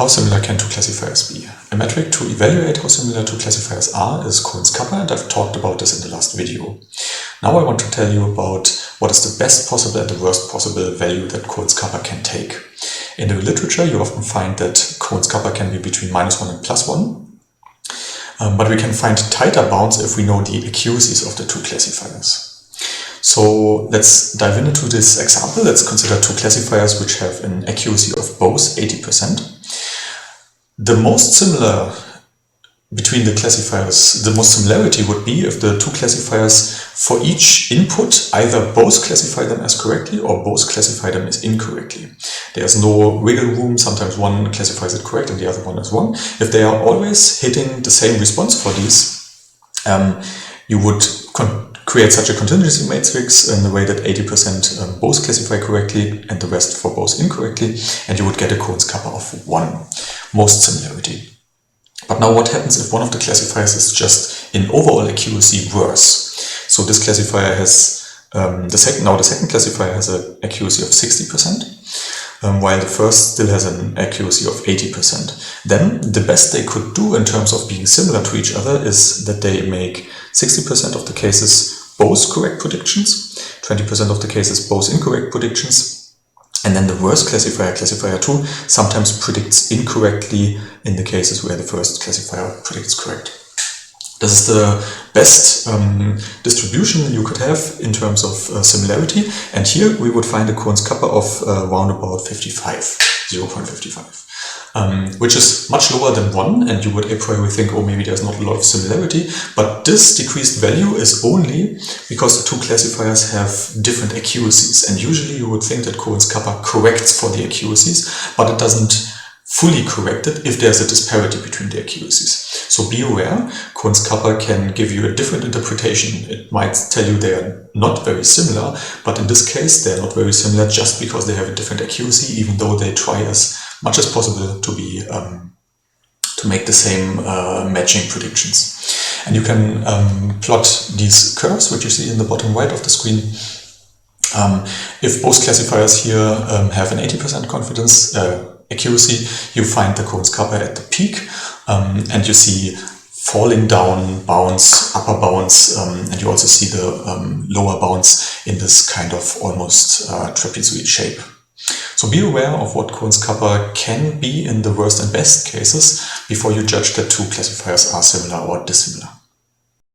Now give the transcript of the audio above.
How similar can two classifiers be? A metric to evaluate how similar two classifiers are is Cohen's Kappa, and I've talked about this in the last video. Now I want to tell you about what is the best possible and the worst possible value that Cohen's Kappa can take. In the literature, you often find that Cohen's Kappa can be between -1 and +1, but we can find tighter bounds if we know the accuracies of the two classifiers. So let's dive into this example. Let's consider two classifiers which have an accuracy of both 80%. The most similar between the classifiers, the most similarity would be if the two classifiers for each input either both classify them as correctly or both classify them as incorrectly. There's no wiggle room, sometimes one classifies it correct and the other one is wrong. If they are always hitting the same response for these, you would create such a contingency matrix in the way that 80% both classify correctly and the rest for both incorrectly, and you would get a Cohen's Kappa of 1, most similarity. But now what happens if one of the classifiers is just in overall accuracy worse? So this classifier has, the second classifier has an accuracy of 60%, while the first still has an accuracy of 80%. Then the best they could do in terms of being similar to each other is that they make 60% of the cases both correct predictions, 20% of the cases both incorrect predictions, and then the worst classifier, classifier 2, sometimes predicts incorrectly in the cases where the first classifier predicts correct. This is the best distribution you could have in terms of similarity, and here we would find a Cohen's Kappa of around about 0.55, which is much lower than 1, and you would a priori think, oh, maybe there's not a lot of similarity, but this decreased value is only because the two classifiers have different accuracies, and usually you would think that Cohen's Kappa corrects for the accuracies, but it doesn't fully correct it if there's a disparity between the accuracies. So be aware, Cohen's Kappa can give you a different interpretation. It might tell you they are not very similar, but in this case they're not very similar just because they have a different accuracy, even though they try as much as possible to be to make the same matching predictions. And you can plot these curves, which you see in the bottom right of the screen. If both classifiers here have an 80% confidence accuracy, you find the Cohen's Kappa at the peak, and you see falling down bounds, upper bounds, and you also see the lower bounds in this kind of almost trapezoid shape. So be aware of what Cohen's Kappa can be in the worst and best cases before you judge that two classifiers are similar or dissimilar.